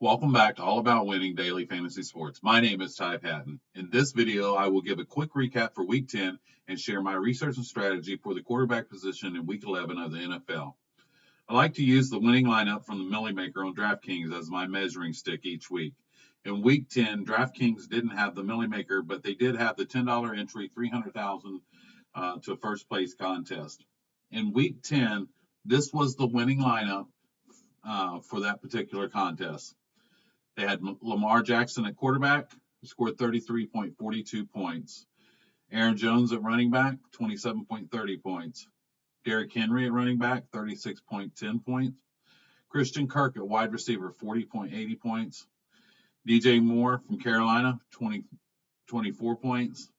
Welcome back to All About Winning Daily Fantasy Sports. My name is Ty Patton. In this video, I will give a quick recap for Week 10 and share my research and strategy for the quarterback position in Week 11 of the NFL. I like to use the winning lineup from the Millie Maker on Draftkings as my measuring stick each week. In Week 10, Draftkings didn't have the Millie Maker, but they did have the $10 entry, $300,000 to first place contest. In Week 10, this was the winning lineup for that particular contest. They had Lamar Jackson at quarterback, who scored 33.42 points. Aaron Jones at running back, 27.30 points. Derrick Henry at running back, 36.10 points. Christian Kirk at wide receiver, 40.80 points. DJ Moore from Carolina, 24 points.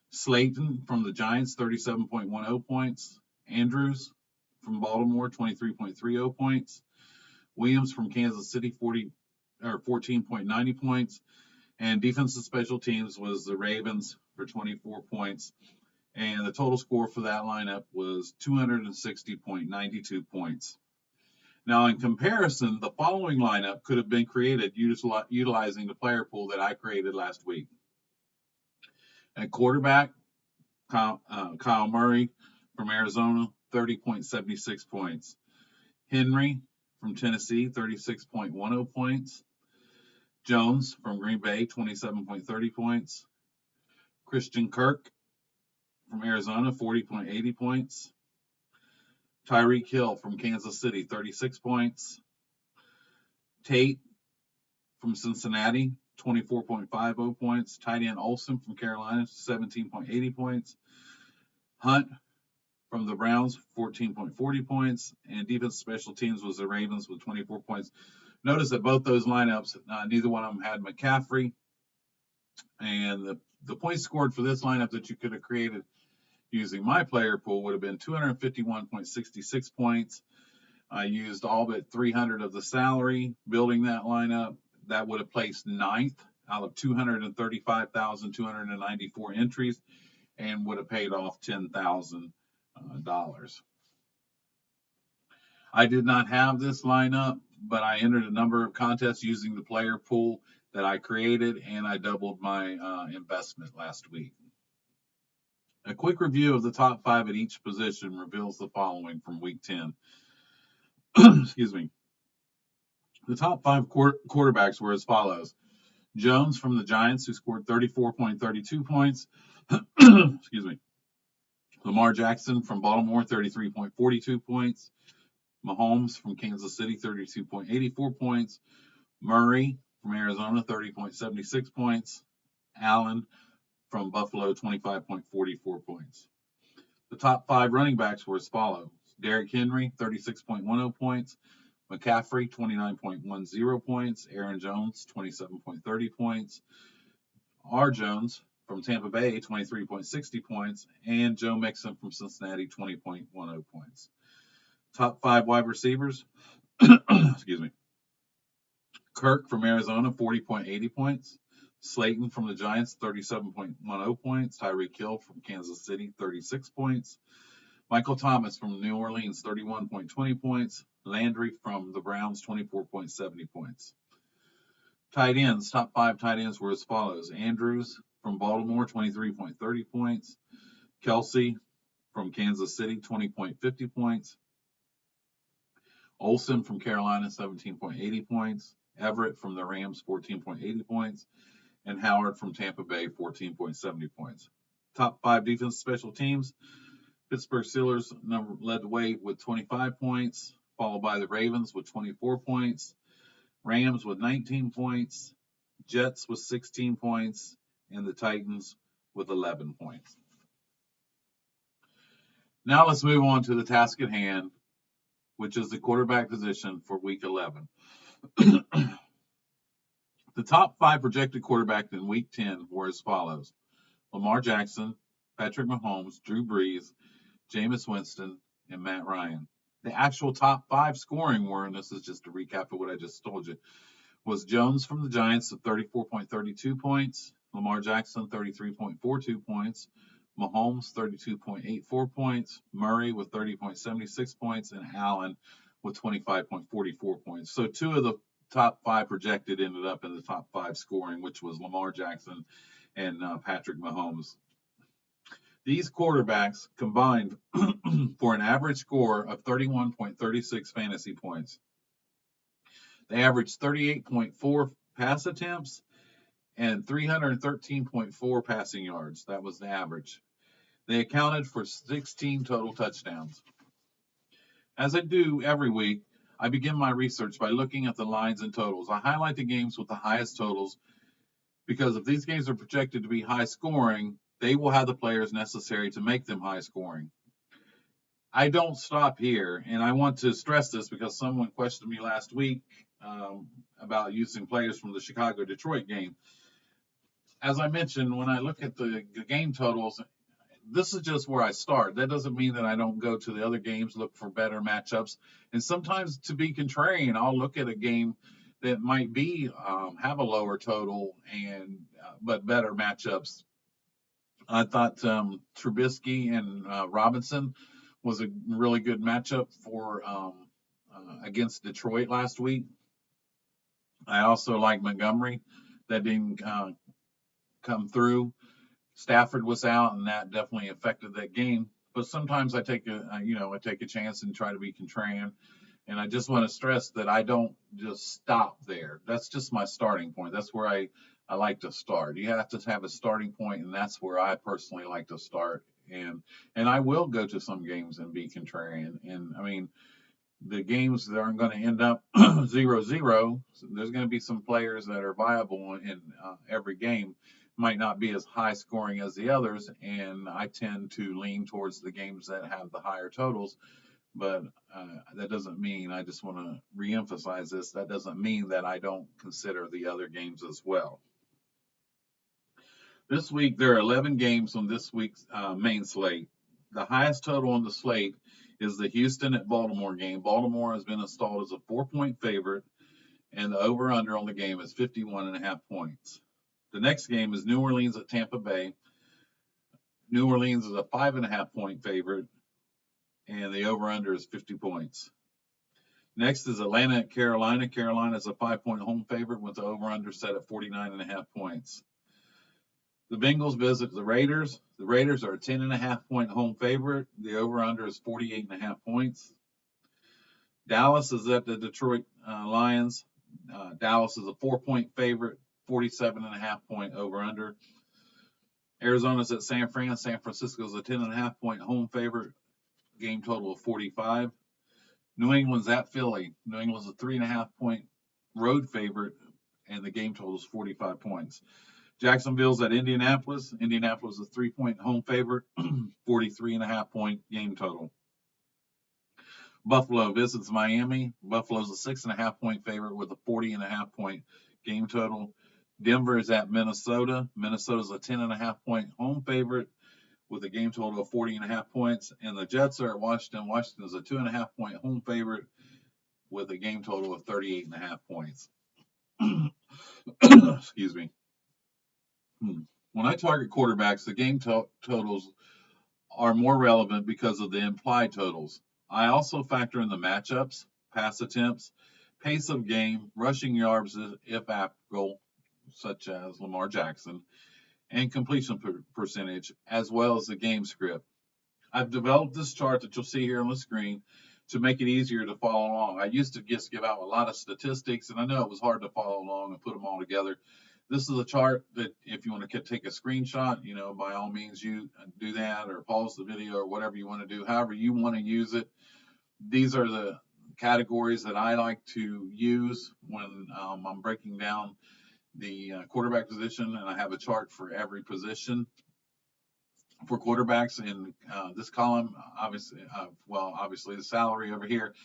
Slayton from the Giants, 37.10 points. Andrews from Baltimore, 23.30 points. Williams from Kansas City, 14.90 points. And defensive special teams was the Ravens for 24 points. And the total score for that lineup was 260.92 points. Now, in comparison, the following lineup could have been created utilizing the player pool that I created last week. At quarterback, Kyle Murray from Arizona, 30.76 points. Henry from Tennessee, 36.10 points. Jones from Green Bay, 27.30 points. Christian Kirk from Arizona, 40.80 points. Tyreek Hill from Kansas City, 36 points. Tate from Cincinnati, 24.50 points. Tight end Olsen from Carolina, 17.80 points. Hunt from the Browns, 14.40 points. And defense special teams was the Ravens with 24 points. Notice that both those lineups, neither one of them had McCaffrey. And the points scored for this lineup that you could have created using my player pool would have been 251.66 points. I used all but 300 of the salary building that lineup. That would have placed ninth out of 235,294 entries and would have paid off $10,000. I did not have this lineup, but I entered a number of contests using the player pool that I created, and I doubled my investment last week. A quick review of the top five at each position reveals the following from Week 10. Excuse me. The top five quarterbacks were as follows. Jones from the Giants, who scored 34.32 points. Excuse me. Lamar Jackson from Baltimore, 33.42 points. Mahomes from Kansas City, 32.84 points. Murray from Arizona, 30.76 points. Allen from Buffalo, 25.44 points. The top five running backs were as follows. Derrick Henry, 36.10 points. McCaffrey, 29.10 points. Aaron Jones, 27.30 points. R. Jones from Tampa Bay, 23.60 points. And Joe Mixon from Cincinnati, 20.10 points. Top five wide receivers. Excuse me. Kirk from Arizona, 40.80 points. Slayton from the Giants, 37.10 points. Tyreek Hill from Kansas City, 36 points. Michael Thomas from New Orleans, 31.20 points. Landry from the Browns, 24.70 points. Tight ends, top five tight ends were as follows. Andrews from Baltimore, 23.30 points. Kelsey from Kansas City, 20.50 points. Olsen from Carolina, 17.80 points. Everett from the Rams, 14.80 points. And Howard from Tampa Bay, 14.70 points. Top five defense special teams. Pittsburgh Steelers led the way with 25 points, followed by the Ravens with 24 points. Rams with 19 points. Jets with 16 points. And the Titans with 11 points. Now let's move on to the task at hand, which is the quarterback position for Week 11. The top five projected quarterbacks in Week 10 were as follows. Lamar Jackson, Patrick Mahomes, Drew Brees, Jameis Winston, and Matt Ryan. The actual top five scoring were, and this is just a recap of what I just told you, was Jones from the Giants at 34.32 points, Lamar Jackson, 33.42 points, Mahomes, 32.84 points, Murray with 30.76 points, and Allen with 25.44 points. So two of the top 5 projected ended up in the top 5 scoring, which was Lamar Jackson and Patrick Mahomes. These quarterbacks combined for an average score of 31.36 fantasy points. They averaged 38.4 pass attempts and 313.4 passing yards. That was the average. They accounted for 16 total touchdowns. As I do every week, I begin my research by looking at the lines and totals. I highlight the games with the highest totals because if these games are projected to be high scoring, they will have the players necessary to make them high scoring. I don't stop here, and I want to stress this because someone questioned me last week about using players from the Chicago-Detroit game. As I mentioned, when I look at the game totals, this is just where I start. That doesn't mean that I don't go to the other games, look for better matchups. And sometimes, to be contrarian, I'll look at a game that might be have a lower total and but better matchups. I thought Trubisky and Robinson was a really good matchup for against Detroit last week. I also like Montgomery. That didn't come through. Stafford was out, and that definitely affected that game. But sometimes I take a chance and try to be contrarian. And I just want to stress that I don't just stop there. That's just my starting point. That's where I like to start. You have to have a starting point, and that's where I personally like to start. And I will go to some games and be contrarian. And I mean, the games that aren't going to end up 0-0. There's going to be some players that are viable in every game. Might not be as high scoring as the others, and I tend to lean towards the games that have the higher totals. But that doesn't mean, I just want to reemphasize this, that doesn't mean that I don't consider the other games as well. This week, there are 11 games on this week's main slate. The highest total on the slate is the Houston at Baltimore game. Baltimore has been installed as a 4-point favorite, and the over-under on the game is 51.5 points. The next game is New Orleans at Tampa Bay. New Orleans is a 5.5-point favorite, and the over-under is 50 points. Next is Atlanta at Carolina. Carolina is a 5-point home favorite with the over-under set at 49.5 points. The Bengals visit the Raiders. The Raiders are a 10.5-point home favorite. The over-under is 48.5 points. Dallas is at the Detroit Lions. Dallas is a 4-point favorite, 47.5-point over-under. Arizona's at San Fran. San Francisco is a 10.5-point home favorite. Game total of 45. New England's at Philly. New England's a 3.5-point road favorite, and the game total is 45 points. Jacksonville's at Indianapolis. Indianapolis is a 3-point home favorite, 43.5-point game total. Buffalo visits Miami. Buffalo's a 6.5-point favorite with a 40.5-point game total. Denver is at Minnesota. Minnesota's a 10.5-point home favorite with a game total of 40.5 points. And the Jets are at Washington. Washington is a 2.5-point home favorite with a game total of 38.5 points. Excuse me. When I target quarterbacks, the game totals are more relevant because of the implied totals. I also factor in the matchups, pass attempts, pace of game, rushing yards if applicable, such as Lamar Jackson, and completion percentage, as well as the game script. I've developed this chart that you'll see here on the screen to make it easier to follow along. I used to just give out a lot of statistics, and I know it was hard to follow along and put them all together. This is a chart that if you want to take a screenshot, by all means, you do that or pause the video or whatever you want to do, however you want to use it. These are the categories that I like to use when I'm breaking down the quarterback position, and I have a chart for every position for quarterbacks in this column. Obviously the salary over here.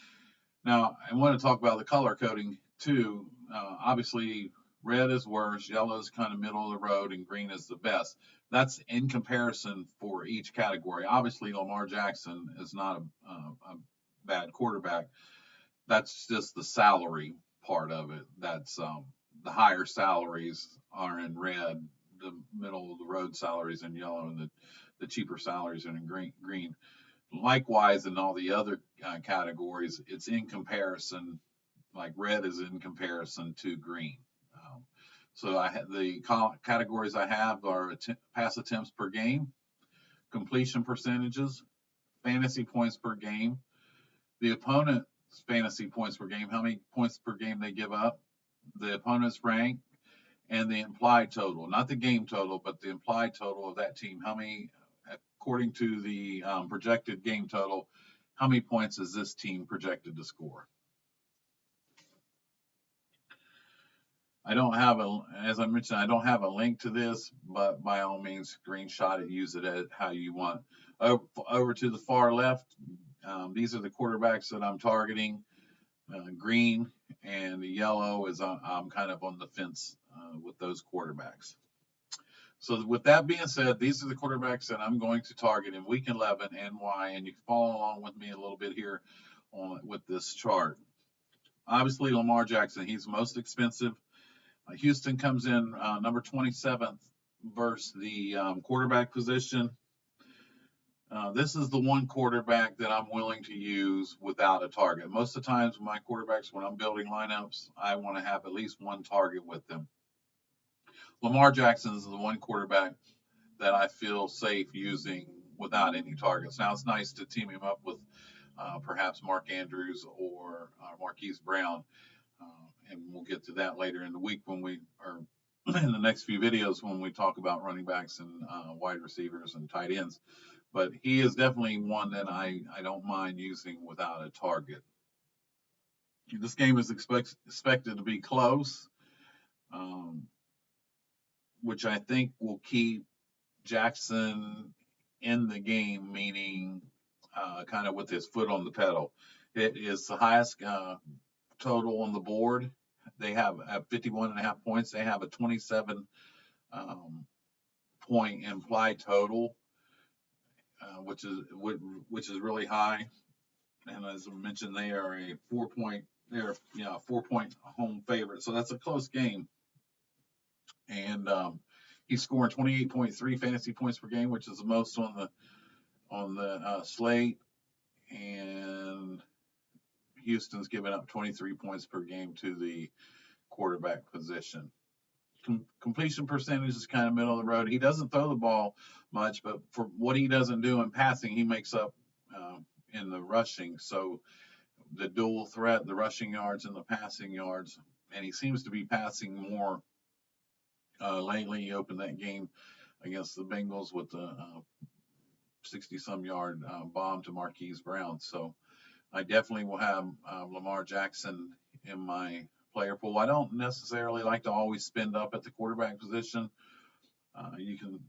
Now, I want to talk about the color coding too. Obviously, red is worse, yellow is kind of middle of the road, and green is the best. That's in comparison for each category. Obviously, Lamar Jackson is not a bad quarterback. That's just the salary part of it. That's the higher salaries are in red, the middle of the road salaries in yellow, and the cheaper salaries are in green. Likewise, in all the other categories, it's in comparison like red is in comparison to green. Um, so I had the categories I have are pass attempts per game, completion percentages, fantasy points per game, the opponent's fantasy points per game, how many points per game they give up, the opponent's rank, and the implied total, not the game total, but the implied total of that team. How many, according to the projected game total, how many points is this team projected to score? I don't have as I mentioned, I don't have a link to this, but by all means, screenshot it, use it as how you want. Over to the far left, these are the quarterbacks that I'm targeting. Green and the yellow is I'm kind of on the fence with those quarterbacks. So with that being said, these are the quarterbacks that I'm going to target in Week 11 and why. And you can follow along with me a little bit here with this chart. Obviously, Lamar Jackson, he's most expensive. Houston comes in number 27th versus the quarterback position. This is the one quarterback that I'm willing to use without a target. Most of the times, my quarterbacks, when I'm building lineups, I want to have at least one target with them. Lamar Jackson is the one quarterback that I feel safe using without any targets. Now, it's nice to team him up with perhaps Mark Andrews or Marquise Brown. And we'll get to that later in the week when we are in the next few videos when we talk about running backs and wide receivers and tight ends. But he is definitely one that I don't mind using without a target. This game is expected to be close, which I think will keep Jackson in the game, meaning kind of with his foot on the pedal. It is the highest total on the board. They have at 51.5 points. They have a 27 point implied total, which is really high. And as I mentioned, they are a 4-point. They're 4-point home favorite. So that's a close game. And he's scoring 28.3 fantasy points per game, which is the most on the slate. And Houston's giving up 23 points per game to the quarterback position. Completion percentage is kind of middle of the road. He doesn't throw the ball much, but for what he doesn't do in passing, he makes up in the rushing. So the dual threat, the rushing yards and the passing yards, and he seems to be passing more lately. He opened that game against the Bengals with the 60-some yard bomb to Marquise Brown. So I definitely will have Lamar Jackson in my player pool. I don't necessarily like to always spend up at the quarterback position. You can,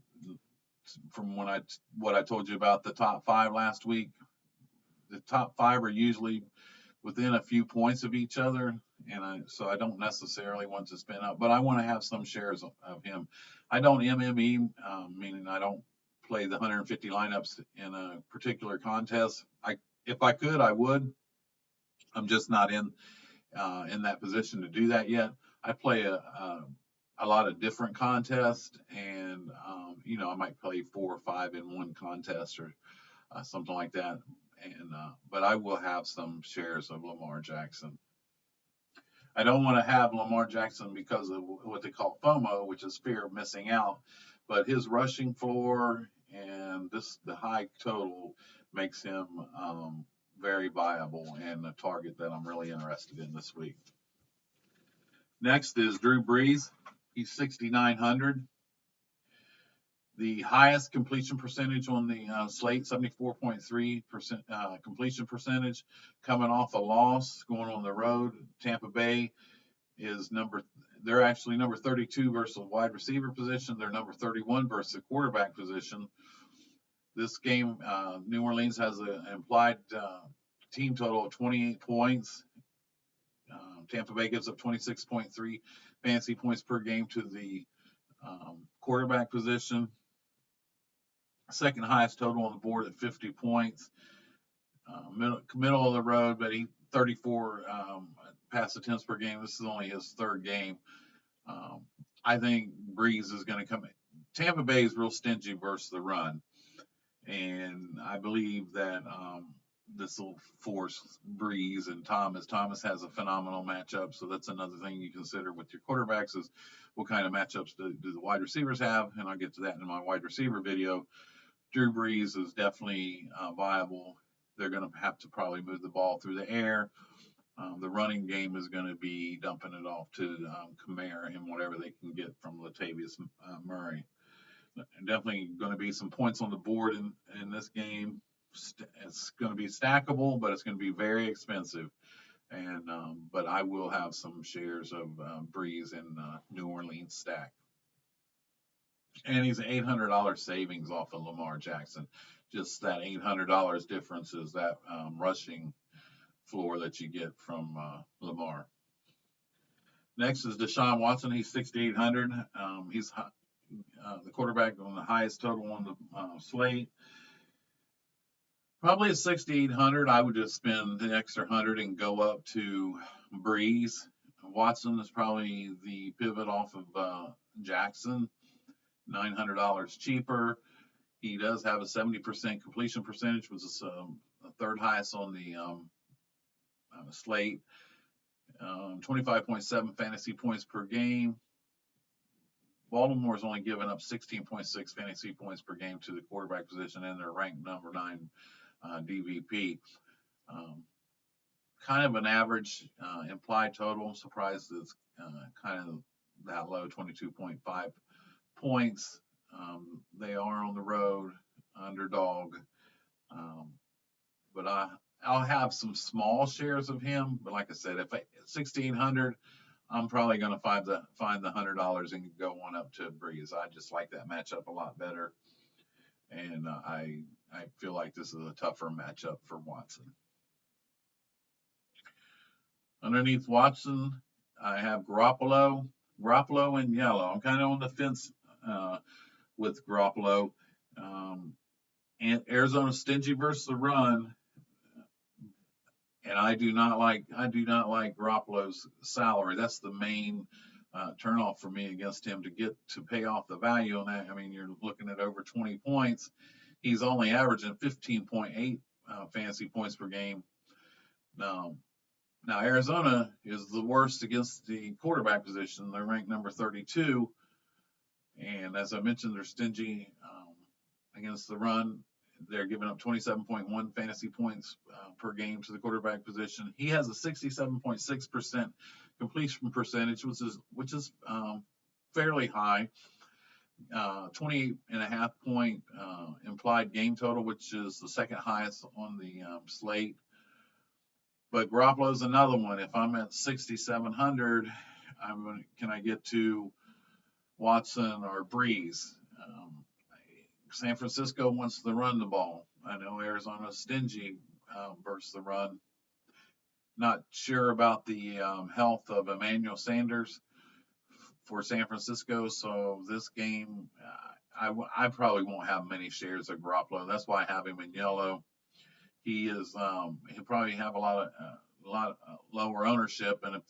from what I told you about the top 5 last week, the top 5 are usually within a few points of each other, and so I don't necessarily want to spin up, but I want to have some shares of him. I don't MME, meaning I don't play the 150 lineups in a particular contest. If I could, I would. I'm just not in that position to do that yet. I play a lot of different contests, and I might play 4 or 5 in one contest or something like that. And but I will have some shares of Lamar Jackson. I don't want to have Lamar Jackson because of what they call FOMO, which is fear of missing out. But his rushing floor and the high total makes him very viable and a target that I'm really interested in this week. Next is Drew Brees. He's 6,900. The highest completion percentage on the slate, 74.3% completion percentage, coming off a loss, going on the road. Tampa Bay is they're actually number 32 versus the wide receiver position. They're number 31 versus the quarterback position. This game, New Orleans has an implied team total of 28 points. Tampa Bay gives up 26.3 fantasy points per game to the quarterback position. Second highest total on the board at 50 points. Middle of the road, but 34 pass attempts per game. This is only his 3rd game. I think Brees is going to come in. Tampa Bay is real stingy versus the run. And I believe that this will force Breeze and Thomas. Thomas has a phenomenal matchup, so that's another thing you consider with your quarterbacks is what kind of matchups do the wide receivers have, and I'll get to that in my wide receiver video. Drew Brees is definitely viable. They're going to have to probably move the ball through the air. The running game is going to be dumping it off to Kamara and whatever they can get from Latavius Murray. Definitely going to be some points on the board in this game. It's going to be stackable, but it's going to be very expensive. And but I will have some shares of Breeze and New Orleans stack. And he's an $800 savings off of Lamar Jackson. Just that $800 difference is that rushing floor that you get from Lamar. Next is Deshaun Watson. He's 6,800. He's the quarterback on the highest total on the slate. Probably at 6,800, I would just spend the extra 100 and go up to Breeze. Watson is probably the pivot off of Jackson, $900 cheaper. He does have a 70% completion percentage, which is third highest on the slate. 25.7 fantasy points per game. Baltimore's only given up 16.6 fantasy points per game to the quarterback position, and they're ranked number 9 DVP. Kind of an average implied total. I'm surprised it's kind of that low, 22.5 points. They are on the road, underdog. But I'll have some small shares of him. But like I said, if 1,600, I'm probably going to find the $100 and go on up to Breeze. I just like that matchup a lot better, and I feel like this is a tougher matchup for Watson. Underneath Watson, I have Garoppolo in yellow. I'm kind of on the fence with Garoppolo. And Arizona stingy versus the run, and I do not like Garoppolo's salary. That's the main turnoff for me against him to pay off the value on that. I mean, you're looking at over 20 points. He's only averaging 15.8 fantasy points per game. Now Arizona is the worst against the quarterback position. They're ranked number 32, and as I mentioned, they're stingy against the run. They're giving up 27.1 fantasy points per game to the quarterback position. He has a 67.6% completion percentage, which is fairly high. 28.5 point implied game total, which is the second highest on the slate. But Garoppolo's another one. If I'm at 6,700, can I get to Watson or Breeze? San Francisco wants to run the ball. I know Arizona's stingy versus the run. Not sure about the health of Emmanuel Sanders for San Francisco. So this game, I probably won't have many shares of Garoppolo. That's why I have him in yellow. He'll probably have a lot of lower ownership. And if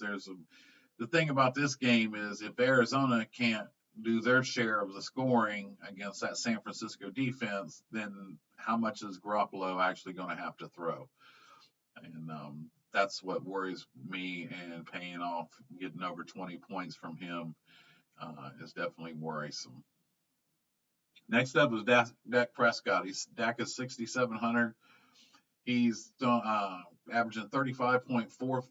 the thing about this game is if Arizona can't do their share of the scoring against that San Francisco defense, then how much is Garoppolo actually going to have to throw? And that's what worries me, and paying off, getting over 20 points from him is definitely worrisome. Next up is Dak Prescott. Dak is 6,700. He's averaging 35.4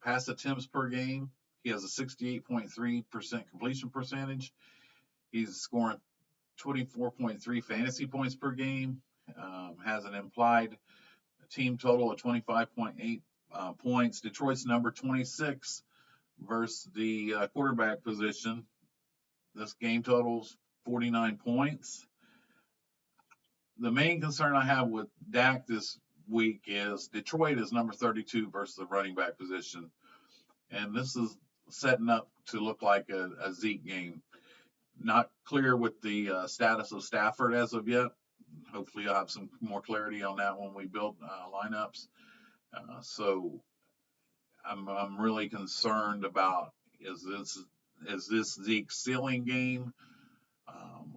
pass attempts per game. He has a 68.3% completion percentage. He's scoring 24.3 fantasy points per game. Has an implied team total of 25.8 points. Detroit's number 26 versus the quarterback position. This game totals 49 points. The main concern I have with Dak this week is Detroit is number 32 versus the running back position. And this is setting up to look like a Zeke game. Not clear with the status of Stafford as of yet. Hopefully I'll have some more clarity on that when we build lineups. So I'm really concerned about is this Zeke's ceiling game,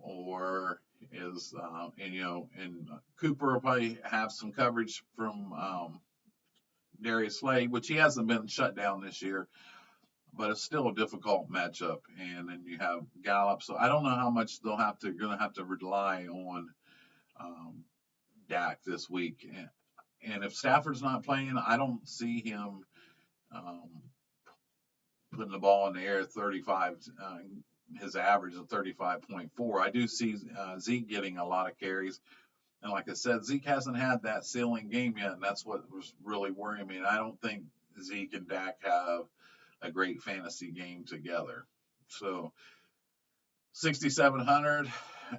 or is, and Cooper will probably have some coverage from Darius Slade, which he hasn't been shut down this year, but it's still a difficult matchup. And then you have Gallup, so I don't know how much going to have to rely on um, Dak this week. And if Stafford's not playing, I don't see him um, putting the ball in the air 35. His average of 35.4. I do see Zeke getting a lot of carries. And like I said, Zeke hasn't had that ceiling game yet, and that's what was really worrying me. And I don't think Zeke and Dak have a great fantasy game together. So 6,700,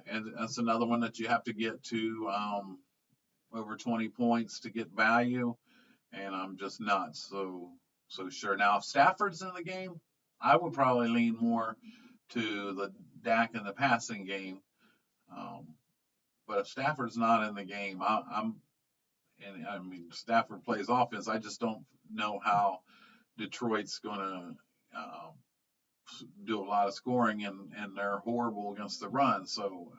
and that's another one that you have to get to over 20 points to get value, and I'm just not so sure. Now, if Stafford's in the game, I would probably lean more to the Dak in the passing game. Um, but if Stafford's not in the game, and I mean Stafford plays offense. I just don't know how Detroit's going to do a lot of scoring, and they're horrible against the run. So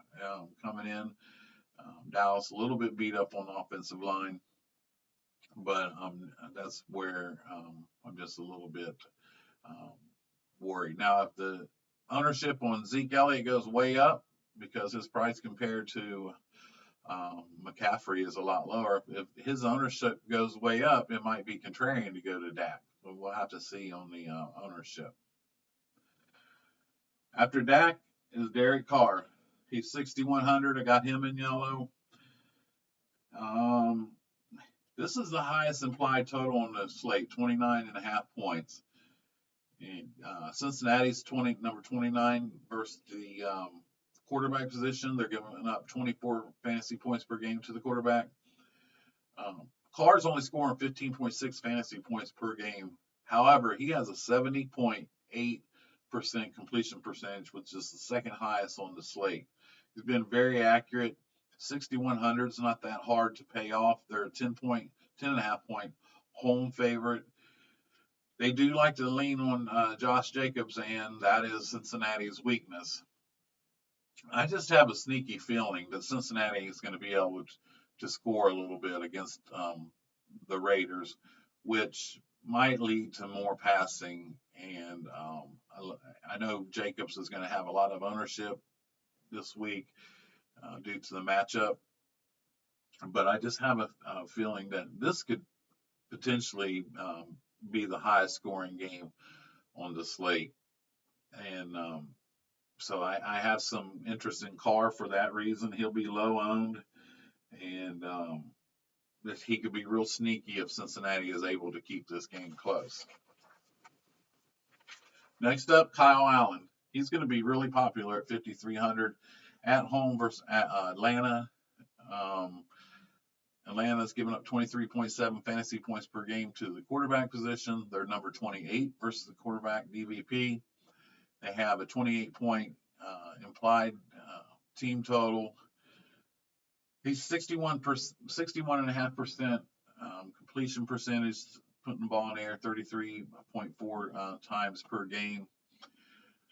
coming in, Dallas a little bit beat up on the offensive line, but that's where I'm just a little bit um, worried. Now, if the ownership on Zeke Elliott goes way up because his price compared to McCaffrey is a lot lower, if his ownership goes way up, it might be contrarian to go to Dak. But we'll have to see on the ownership. After Dak is Derek Carr. He's 6,100. I got him in yellow. Um, this is the highest implied total on the slate, 29.5 points. And, Cincinnati's number 29 versus the quarterback position. They're giving up 24 fantasy points per game to the quarterback. Carr's only scoring 15.6 fantasy points per game. However, he has a 70.8% completion percentage, which is the second highest on the slate. He's been very accurate. 6,100 is not that hard to pay off. They're a 10.5 point home favorite. They do like to lean on Josh Jacobs, and that is Cincinnati's weakness. I just have a sneaky feeling that Cincinnati is going to be able to score a little bit against the Raiders, which might lead to more passing. And I know Jacobs is going to have a lot of ownership this week due to the matchup, but I just have a feeling that this could potentially be the highest scoring game on the slate. And so I have some interest in Carr for that reason. He'll be low owned, and he could be real sneaky if Cincinnati is able to keep this game close. Next up, Kyle Allen. He's going to be really popular at 5,300 at home versus Atlanta. Atlanta's given up 23.7 fantasy points per game to the quarterback position. They're number 28 versus the quarterback DVP. They have a 28-point implied team total. He's 61.5% completion percentage, putting the ball in the air 33.4 times per game.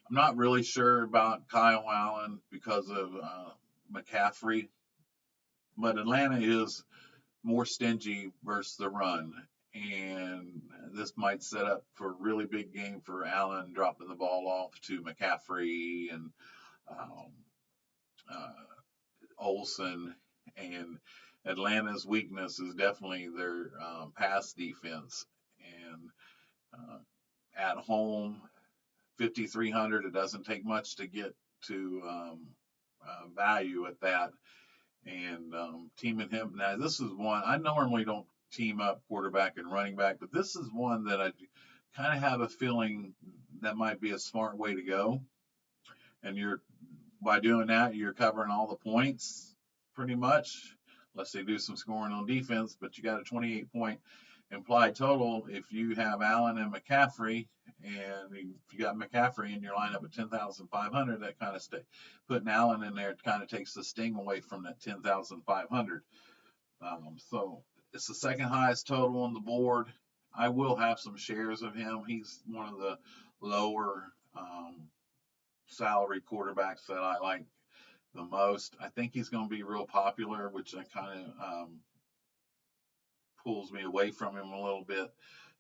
I'm not really sure about Kyle Allen because of McCaffrey, but Atlanta is more stingy versus the run, and this might set up for a really big game for Allen, dropping the ball off to McCaffrey and Olsen. And Atlanta's weakness is definitely their pass defense. And at home, 5,300, it doesn't take much to get to value at that. And teaming him now, this is one I normally don't team up quarterback and running back, but this is one that I kind of have a feeling that might be a smart way to go. And by doing that, you're covering all the points pretty much, unless they do some scoring on defense. But you got a 28-point implied total if you have Allen and McCaffrey, and if you got McCaffrey in your lineup at 10,500, that kind of putting Allen in there kind of takes the sting away from that 10,500. So it's the second highest total on the board. I will have some shares of him. He's one of the lower salary quarterbacks that I like the most. I think he's going to be real popular, which I kind of pulls me away from him a little bit.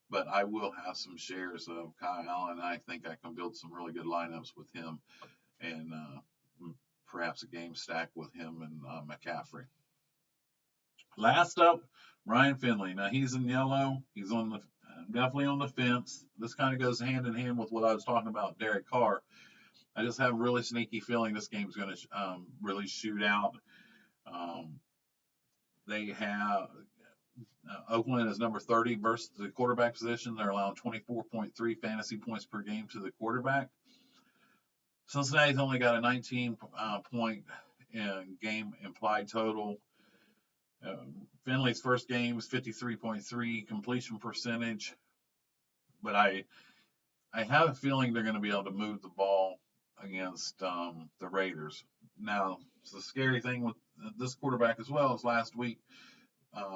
But I will have some shares of Kyle Allen. I think I can build some really good lineups with him, and perhaps a game stack with him and McCaffrey. Last up, Ryan Finley. Now he's in yellow. He's on the definitely on the fence. This kind of goes hand in hand with what I was talking about, Derek Carr. I just have a really sneaky feeling this game's going to really shoot out. Um, they have Oakland is number 30 versus the quarterback position. They're allowing 24.3 fantasy points per game to the quarterback. Cincinnati's only got a 19 point game implied total. Finley's first game is 53.3 completion percentage, but I have a feeling they're going to be able to move the ball against the Raiders. Now, the scary thing with this quarterback as well is last week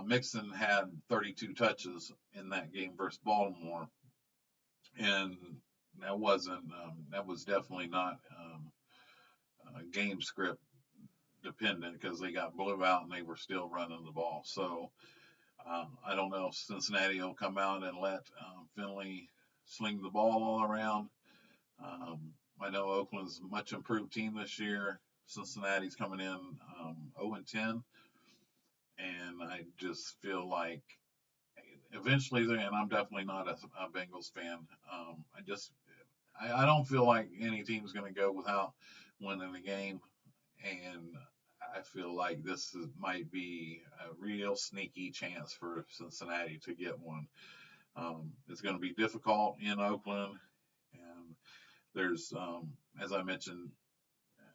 Mixon had 32 touches in that game versus Baltimore, and that was definitely not game script dependent because they got blew out and they were still running the ball. So I don't know if Cincinnati will come out and let Finley sling the ball all around. I know Oakland's a much improved team this year. Cincinnati's coming in 0-10, and I just feel like eventually, and I'm definitely not a Bengals fan. I don't feel like any team's going to go without winning the game, and I feel like might be a real sneaky chance for Cincinnati to get one. It's going to be difficult in Oakland, and there's, as I mentioned,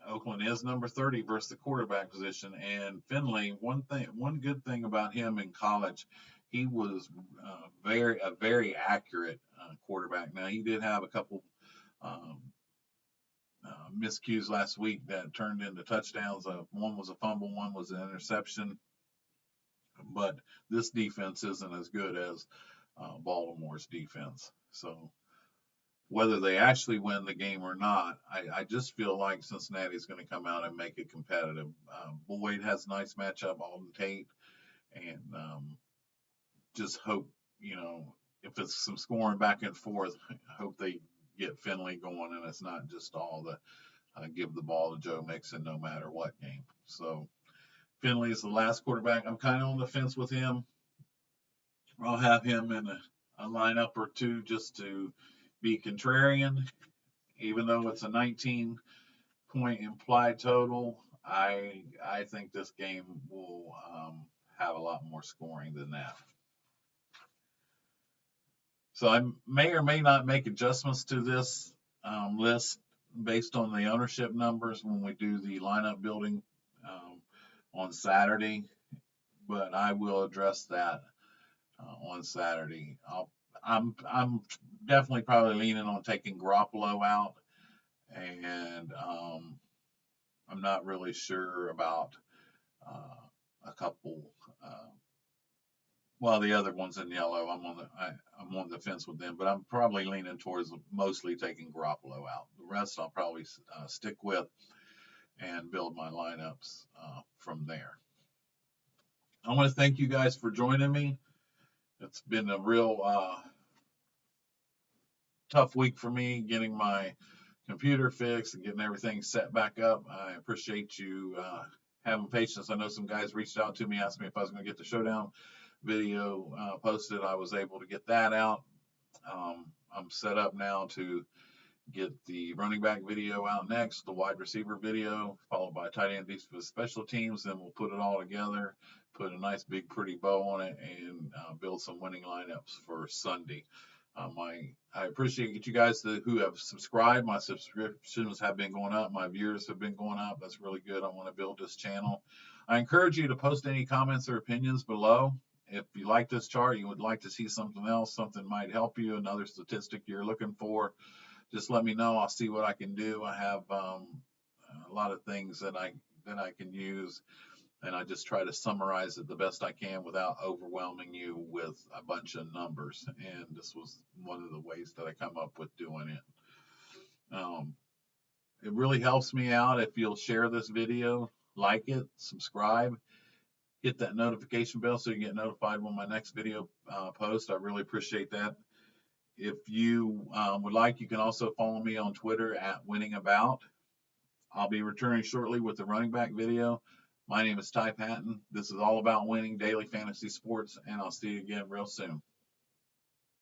Oakland is number 30 versus the quarterback position, and Finley. One good thing about him in college, he was a very accurate quarterback. Now he did have a couple um, miscues last week that turned into touchdowns. One was a fumble, one was an interception. But this defense isn't as good as Baltimore's defense. So whether they actually win the game or not, I just feel like Cincinnati is going to come out and make it competitive. Boyd has a nice matchup, Alden Tate, and just hope, if it's some scoring back and forth, I hope they get Finley going and it's not just all the give the ball to Joe Mixon no matter what game. So Finley is the last quarterback. I'm kind of on the fence with him. I'll have him in a lineup or two just to be contrarian, even though it's a 19-point implied total. I think this game will have a lot more scoring than that. So I may or may not make adjustments to this list based on the ownership numbers when we do the lineup building on Saturday, but I will address that on Saturday. I'm definitely probably leaning on taking Garoppolo out, and I'm not really sure about a couple. Well, the other ones in yellow, I'm on the fence with them, but I'm probably leaning towards mostly taking Garoppolo out. The rest I'll probably stick with and build my lineups from there. I want to thank you guys for joining me. It's been a real tough week for me getting my computer fixed and getting everything set back up. I appreciate you having patience. I know some guys reached out to me, asked me if I was going to get the showdown video posted. I was able to get that out. I'm set up now to get the running back video out next, the wide receiver video, followed by tight end defensive special teams. Then we'll put it all together, put a nice big pretty bow on it, and build some winning lineups for Sunday. I appreciate you guys who have subscribed. My subscriptions have been going up. My viewers have been going up. That's really good. I want to build this channel. I encourage you to post any comments or opinions below. If you like this chart, you would like to see something else, something might help you, another statistic you're looking for, just let me know. I'll see what I can do. I have a lot of things that I can use, and I just try to summarize it the best I can without overwhelming you with a bunch of numbers. And this was one of the ways that I come up with doing it. It really helps me out if you'll share this video, like it, subscribe, hit that notification bell so you get notified when my next video posts. I really appreciate that. If you would like, you can also follow me on Twitter at winningabout. I'll be returning shortly with the running back video. My name is Ty Patton. This is all about winning daily fantasy sports, and I'll see you again real soon.